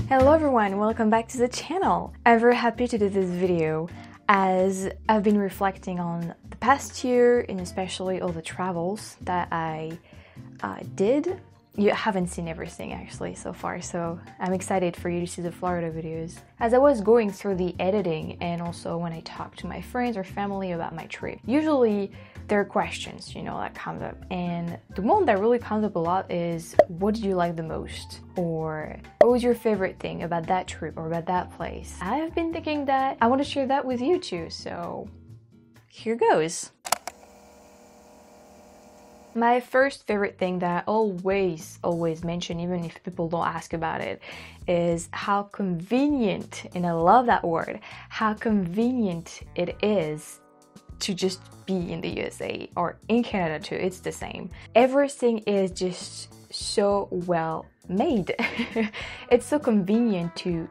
Hello everyone, welcome back to the channel. I'm very happy to do this video as I've been reflecting on the past year and especially all the travels that I did. You haven't seen everything actually so far, so I'm excited for you to see the Florida videos. As I was going through the editing and also when I talk to my friends or family about my trip, usually there are questions, that comes up. And the one that really comes up a lot is, what did you like the most? Or what was your favorite thing about that trip or about that place? I have been thinking that I want to share that with you too, so here goes. My first favorite thing that I always mention, even if people don't ask about it, is how convenient, and I love that word, how convenient it is to just be in the USA or in Canada too. It's the same. Everything is just so well made. It's so convenient to,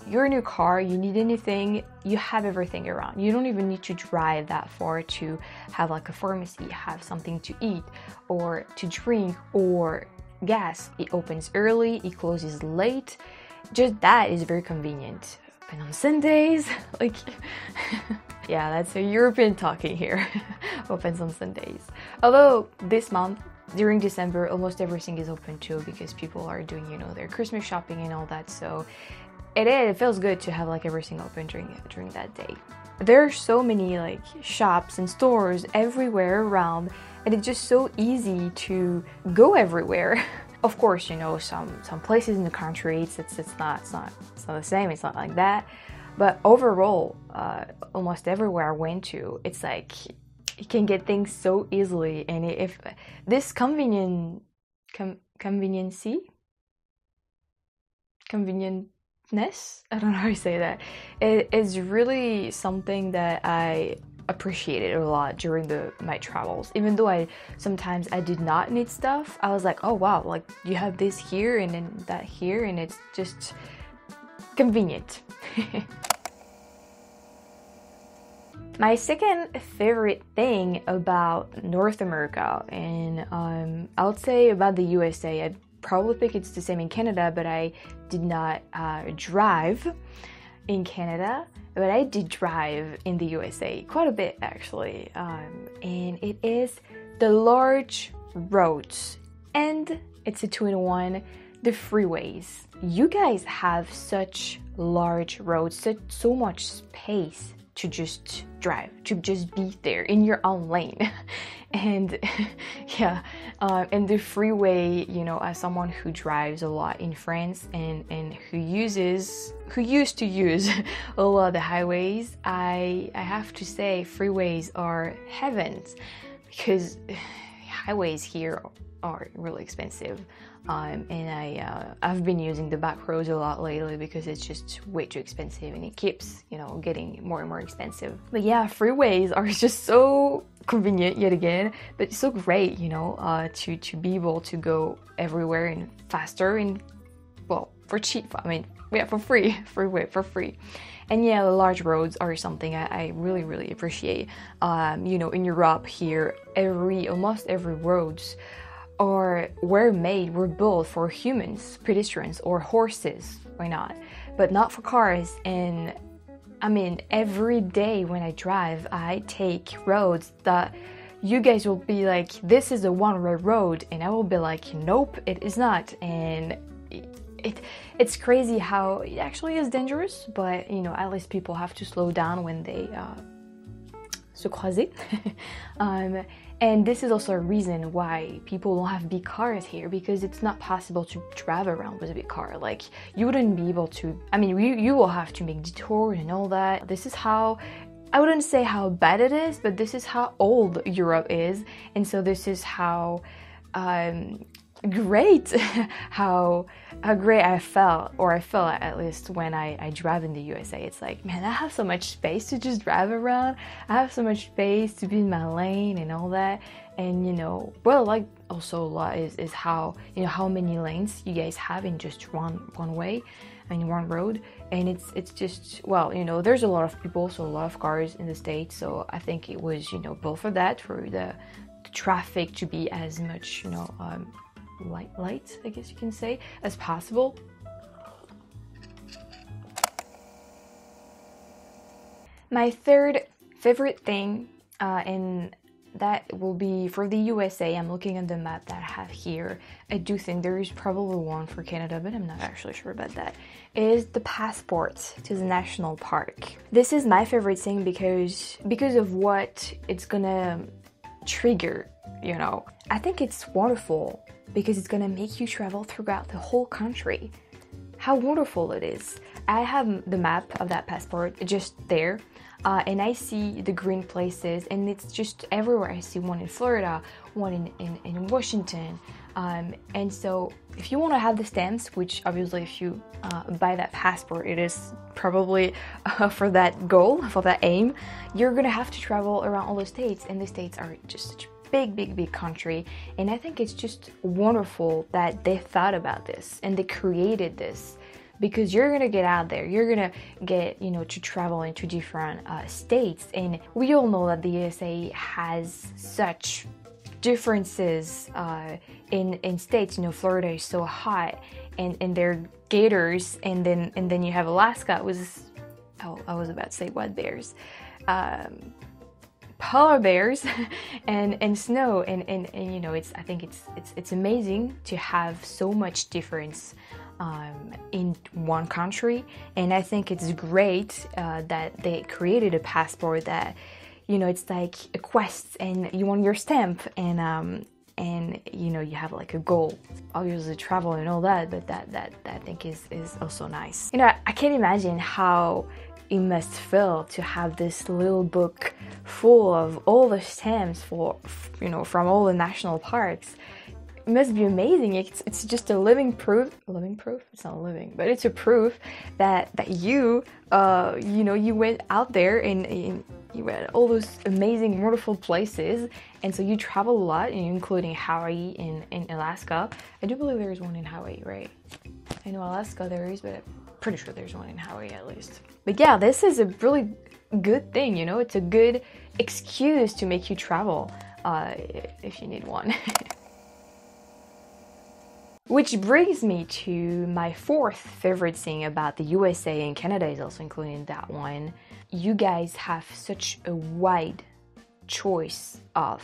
you're in your car, you need anything, you have everything around. You don't even need to drive that far to have like a pharmacy, have something to eat or to drink or gas. It opens early, it closes late. Just that is very convenient. And on Sundays, like, yeah, that's a European talking here. Opens on Sundays. Although this month, during December, almost everything is open too because people are doing, their Christmas shopping and all that. So it feels good to have like everything open during that day. There are so many like shops and stores everywhere around, and it's just so easy to go everywhere. Of course, some places in the country it's not the same. It's not like that. But overall, almost everywhere I went to, it's like you can get things so easily. And if this convenientness, I don't know how to say that, it is really something that I appreciated a lot during my travels. Even though sometimes I did not need stuff, I was like, oh wow, like you have this here and then that here, and it's just convenient. My second favorite thing about North America, and I would say about the USA, I probably think it's the same in Canada, but I did not drive in Canada, but I did drive in the USA quite a bit actually, and it is the large roads, and it's a 2-in-1, the freeways. You guys have such large roads, so much space to just drive, to just be there in your own lane. And yeah, and the freeway, as someone who drives a lot in France and who used to use a lot of the highways, I have to say freeways are heavens, because highways here are really expensive. And I've been using the back roads a lot lately because it's just way too expensive and it keeps, getting more and more expensive. But yeah, freeways are just so convenient yet again, but it's so great, to be able to go everywhere and faster and, well, for cheap. I mean, yeah, for free, freeway for free. And yeah, the large roads are something I really appreciate. In Europe here, almost every roads were built for humans, pedestrians, or horses. Why not? But not for cars. And I mean, every day when I drive, I take roads that you guys will be like, this is a one-way road, and I will be like, nope, it is not. And it's crazy how it actually is dangerous, but at least people have to slow down when they se croiser. And this is also a reason why people don't have big cars here, because it's not possible to drive around with a big car. Like, you wouldn't be able to, I mean, you will have to make detours and all that. This is how, I wouldn't say how bad it is, but this is how old Europe is. And so this is how great how great I felt at least when I drive in the USA. It's like, man, I have so much space to just drive around. I have so much space to be in my lane and all that. And what I like also a lot is how how many lanes you guys have in just one way, in one road. And it's just, well, there's a lot of people, so a lot of cars in the States, so I think it was built for that, for the traffic to be as much light, I guess you can say, as possible. My third favorite thing, and that will be for the USA. I'm looking at the map that I have here. I do think there is probably one for Canada, but I'm not actually sure about that. Is the passport to the national park. This is my favorite thing because of what it's gonna trigger, you know. I think it's wonderful because it's gonna make you travel throughout the whole country. How wonderful it is. I have the map of that passport just there. And I see the green places, and it's just everywhere. I see one in Florida, one in Washington. And so if you want to have the stamps, which obviously if you buy that passport, it is probably for that goal, for that aim, you're going to have to travel around all the states. And the states are just such a big country. And I think it's just wonderful that they thought about this and they created this. Because you're gonna get out there, you're gonna get, you know, to travel into different states, and we all know that the USA has such differences in states. You know, Florida is so hot, and they're gators, and then you have Alaska. I was about to say what bears, polar bears, and snow, and you know, I think it's amazing to have so much difference in one country. And I think it's great that they created a passport that, you know, it's like a quest, and you want your stamp, and you know, you have like a goal, obviously travel and all that, but that I think is also nice. You know, I can't imagine how it must feel to have this little book full of all the stamps for, you know, from all the national parks. It must be amazing. It's just a living proof. It's not living, but it's a proof that you you know, you went out there and you went all those amazing, wonderful places, and so you travel a lot, including Hawaii and Alaska. I do believe there's one in Hawaii, right? I know Alaska there is, but I'm pretty sure there's one in Hawaii at least. But yeah, this is a really good thing. You know, it's a good excuse to make you travel if you need one. Which brings me to my fourth favorite thing about the USA, and Canada is also included in that one. You guys have such a wide choices of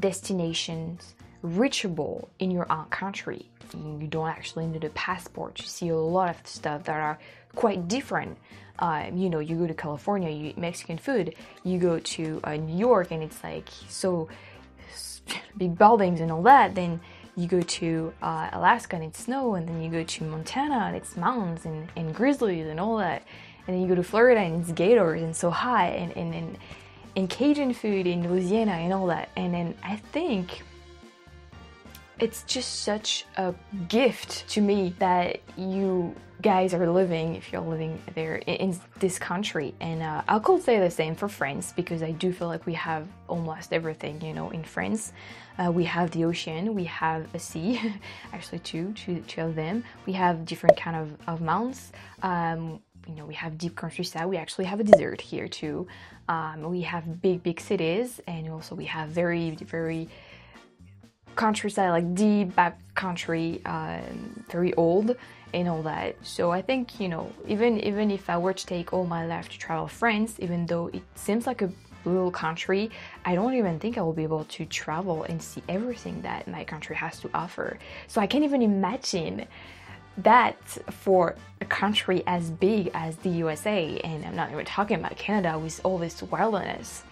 destinations reachable in your own country. You don't actually need a passport. You see a lot of stuff that are quite different. You know, you go to California, you eat Mexican food. You go to New York, and it's like so big buildings and all that. Then you go to Alaska and it's snow, and then you go to Montana and it's mountains and grizzlies and all that, and then you go to Florida and it's gators and so hot, and Cajun food in Louisiana and all that. And then I think it's just such a gift to me that you guys are living, if you're living there in this country. And I could say the same for France, because I do feel like we have almost everything, you know, in France. We have the ocean, we have a sea, actually two of them. We have different kind of mountains. You know, we have deep countryside. We actually have a desert here too. We have big cities, and also we have very countryside, like deep back country, very old and all that. So I think, you know, even if I were to take all my life to travel France, even though it seems like a little country, I don't even think I will be able to travel and see everything that my country has to offer. So I can't even imagine that for a country as big as the USA, and I'm not even talking about Canada with all this wilderness.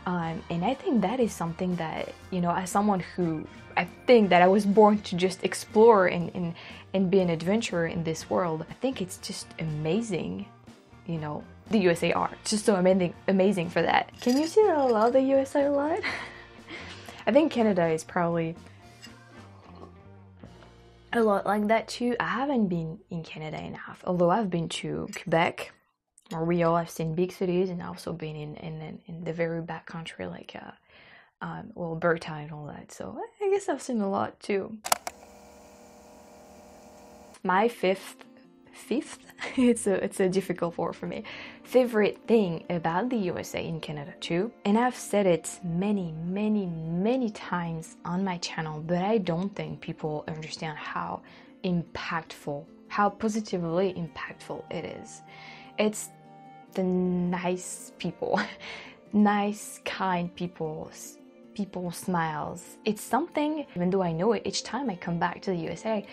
And I think that is something that, you know, as someone who, I think that I was born to just explore and be an adventurer in this world, I think it's just amazing, you know, the USA are just so amazing for that. Can you see that I love the USA a lot? I think Canada is probably a lot like that too. I haven't been in Canada enough, although I've been to Quebec, Montreal. I've seen big cities, and I've also been in the very back country, like well, Alberta and all that. So I guess I've seen a lot too. My fifth it's a difficult word for me, favorite thing about the USA and Canada too, and I've said it many times on my channel, but I don't think people understand how impactful, how positively impactful it is. It's the nice people, nice, kind people, people smiles. It's something, even though I know it each time I come back to the USA,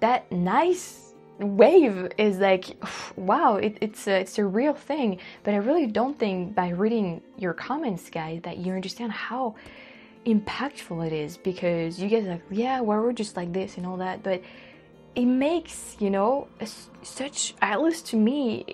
that nice wave is like, wow, it's a real thing. But I really don't think by reading your comments, guys, that you understand how impactful it is, because you guys are like, yeah, well, we're just like this and all that, but it makes, you know, such, at least to me,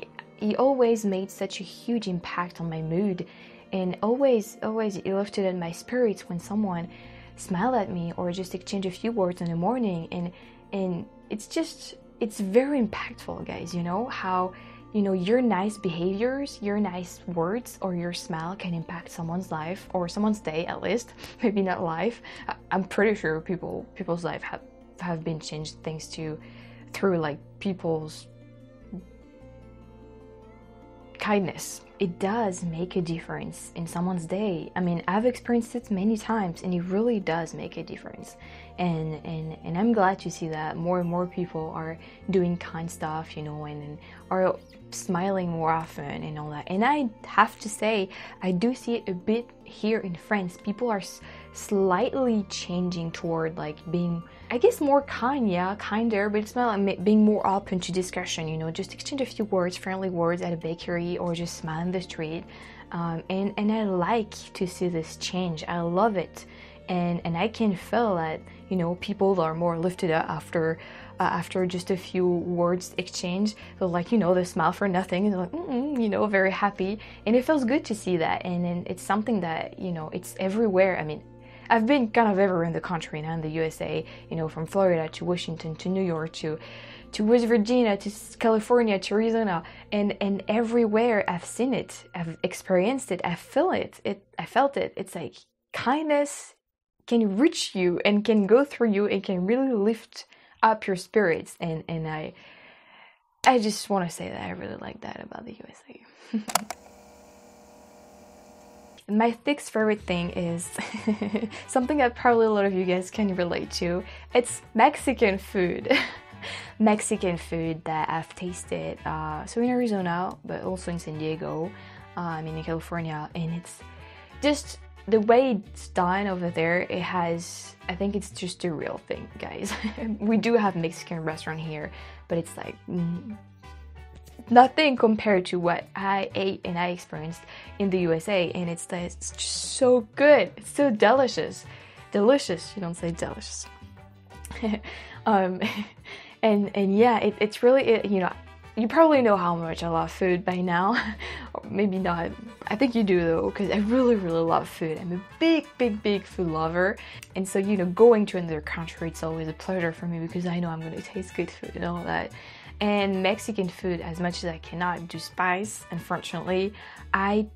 it always made such a huge impact on my mood, and always it lifted in my spirits when someone smiled at me or just exchanged a few words in the morning, and it's very impactful, guys, you know, how, you know, your nice behaviors, your nice words, or your smile can impact someone's life, or someone's day at least, maybe not life. I'm pretty sure people's life have been changed thanks to, through like people's kindness. It does make a difference in someone's day. I mean, I've experienced it many times, and it really does make a difference. And I'm glad to see that more and more people are doing kind stuff, you know, and are smiling more often and all that. And I have to say, I do see it a bit here in France. People are slightly changing toward like being, I guess, more kind, yeah, kinder, but it's not like being more open to discussion, you know, just exchange a few words, friendly words at a bakery, or just smile in the street. And I like to see this change. I love it. And I can feel that, you know, people are more lifted up after just a few words exchanged. They're like, you know, they smile for nothing, and they're like, you know, very happy. And it feels good to see that. And it's something that, you know, it's everywhere. I mean, I've been kind of everywhere in the country now, in the USA, you know, from Florida to Washington to New York to West Virginia to California to Arizona, and everywhere I've seen it, I've experienced it, I felt it. It's like kindness can reach you and can go through you and can really lift up your spirits, and I just want to say that I really like that about the USA. My sixth favorite thing is something that probably a lot of you guys can relate to. It's Mexican food. Mexican food that I've tasted, so in Arizona, but also in San Diego, in California, and it's just the way it's done over there. It has, I think it's just a real thing, guys. We do have Mexican restaurant here, but it's like nothing compared to what I ate and I experienced in the USA, and it's just so good. It's so delicious. Delicious, you don't say delicious. And yeah, it's really, you know, you probably know how much I love food by now. Or maybe not. I think you do though, because I really love food. I'm a big food lover. And so, you know, going to another country, it's always a pleasure for me, because I know I'm going to taste good food and all that. And Mexican food, as much as I cannot do spice, unfortunately, I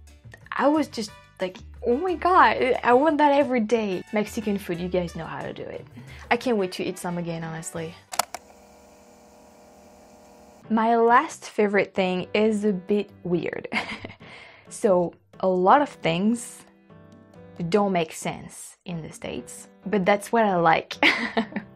was just like, oh my god, I want that every day. Mexican food, you guys know how to do it. I can't wait to eat some again, honestly. My last favorite thing is a bit weird. So, a lot of things don't make sense in the States, but that's what I like,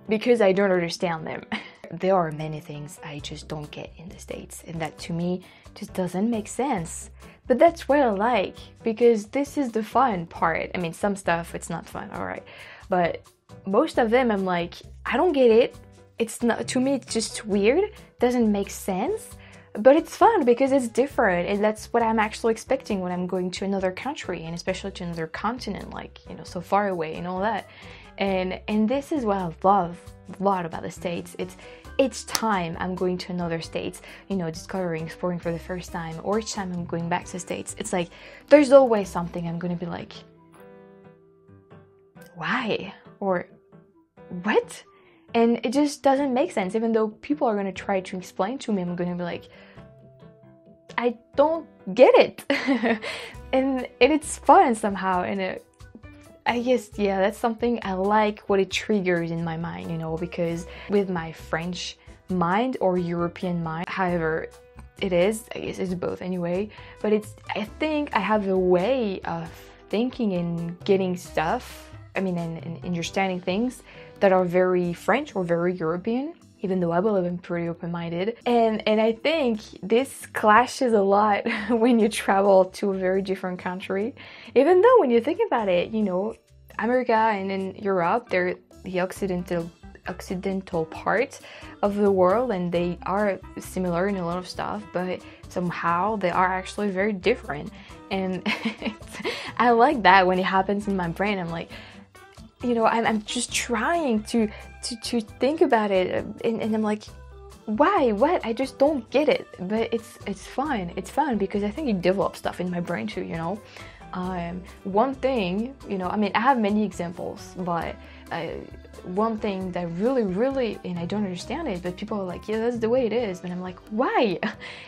because I don't understand them. There are many things I just don't get in the States, and that to me just doesn't make sense. But that's what I like, because this is the fun part. I mean, some stuff, it's not fun, alright. But most of them, I'm like, I don't get it. It's not, to me, it's just weird, doesn't make sense, but it's fun because it's different, and that's what I'm actually expecting when I'm going to another country, and especially to another continent, like, you know, so far away and all that. And this is what I love a lot about the States. It's each time I'm going to another States, you know, discovering, exploring for the first time, or each time I'm going back to the States, it's like, there's always something I'm gonna be like, why? Or, what? And it just doesn't make sense. Even though people are going to try to explain to me, I'm going to be like, I don't get it. and it's fun somehow. And I guess, yeah, that's something I like, what it triggers in my mind, you know, because with my French mind or European mind, however it is, I guess it's both anyway, but I think I have a way of thinking and getting stuff, I mean, and understanding things that are very French or very European. even though I believe I'm pretty open-minded. And I think this clashes a lot when you travel to a very different country. Even though when you think about it, you know, America and in Europe, they're the occidental part of the world, and they are similar in a lot of stuff, but somehow they are actually very different. And I like that when it happens in my brain. I'm like, you know, I'm just trying to think about it, and I'm like, why? What? I just don't get it. But it's fun. It's fun because I think it develops stuff in my brain too, you know. One thing, you know, I mean, I have many examples, but one thing that really, and I don't understand it, but people are like, yeah, that's the way it is. And I'm like, why?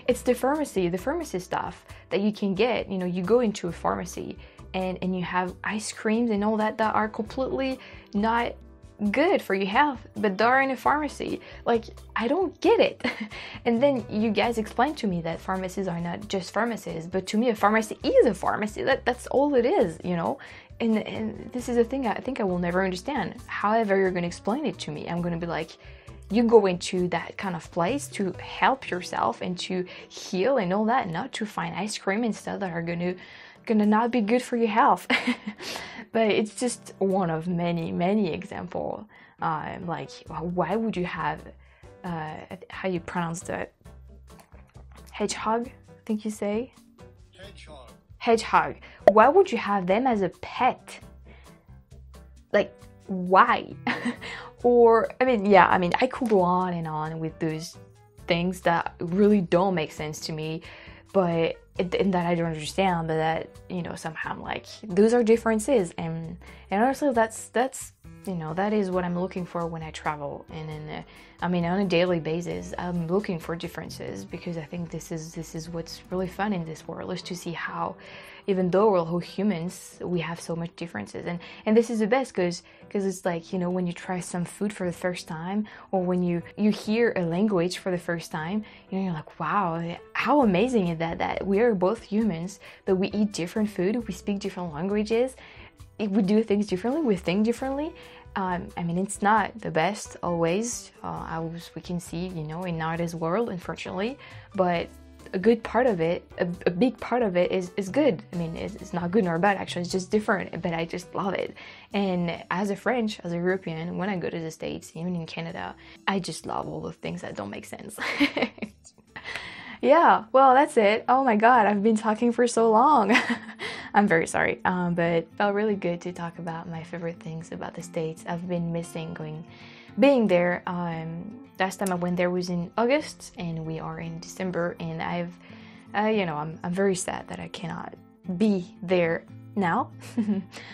It's the pharmacy stuff that you can get. You know, you go into a pharmacy and you have ice creams and all that are completely not good for your health, but they're in a pharmacy. Like, I don't get it. And then you guys explained to me that pharmacies are not just pharmacies, but to me a pharmacy is a pharmacy. That's all it is, you know. And this is a thing I think I will never understand. However you're going to explain it to me, I'm going to be like, you go into that kind of place to help yourself and to heal and all that, not to find ice cream and stuff that are gonna not be good for your health. But it's just one of many examples. Like, why would you have how you pronounce that, hedgehog, I think you say hedgehog, why would you have them as a pet? Like, why? Or I mean, yeah, I mean, I could go on and on with those things that really don't make sense to me, but and that I don't understand, but that, you know, somehow I'm like, those are differences, and honestly, that's you know, that is what I'm looking for when I travel. And I mean, on a daily basis, I'm looking for differences, because I think this is what's really fun in this world, is to see how, even though we're all humans, we have so much differences. And this is the best, because it's like, you know, when you try some food for the first time, or when you hear a language for the first time, you know, you're like, wow, how amazing is that we are both humans, but we eat different food, we speak different languages, we do things differently, we think differently. I mean, it's not the best always, as we can see, you know, in nowadays world, unfortunately, but a good part of it, a big part of it is good. I mean, it's not good nor bad, actually, it's just different, but I just love it. And as a European, when I go to the States, even in Canada, I just love all the things that don't make sense. Yeah, well, that's it. Oh my god, I've been talking for so long. I'm very sorry, but it felt really good to talk about my favorite things about the States. I've been missing being there. Last time I went there was in August, and we are in December, and you know, I'm very sad that I cannot be there now.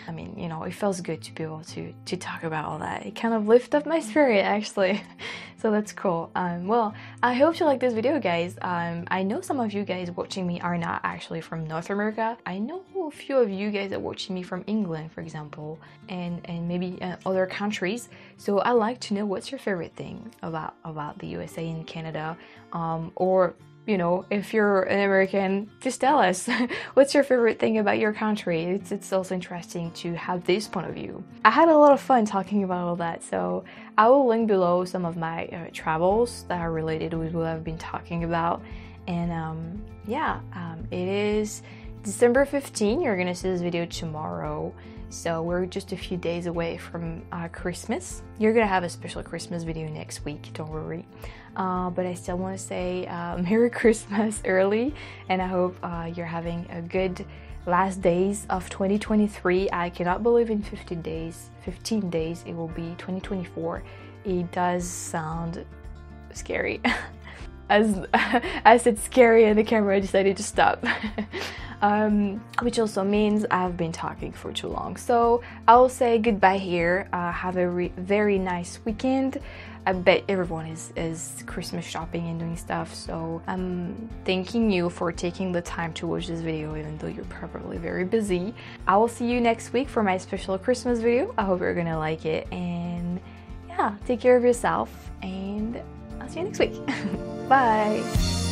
I mean, you know, it feels good to be able to talk about all that. It kind of lifted up my spirit, actually. So that's cool. Well, I hope you like this video, guys. I know some of you guys watching me are not actually from North America. I know a few of you guys are watching me from England, for example, and maybe other countries. So I like to know, what's your favorite thing about the USA and Canada, or, you know, if you're an American, just tell us what's your favorite thing about your country. It's also interesting to have this point of view. I had a lot of fun talking about all that, so I will link below some of my travels that are related with what I've been talking about. And yeah, it is December 15. You're gonna see this video tomorrow, so we're just a few days away from Christmas. You're gonna have a special Christmas video next week, don't worry. But I still want to say Merry Christmas early, and I hope you're having a good last days of 2023. I cannot believe in 15 days it will be 2024. It does sound scary. As I said scary, and the camera decided to stop. Which also means I've been talking for too long. So I will say goodbye here. Have a very nice weekend. I bet everyone is Christmas shopping and doing stuff, so I'm thanking you for taking the time to watch this video, even though you're probably very busy. I will see you next week for my special Christmas video. I hope you're gonna like it, and yeah, take care of yourself, and I'll see you next week. Bye!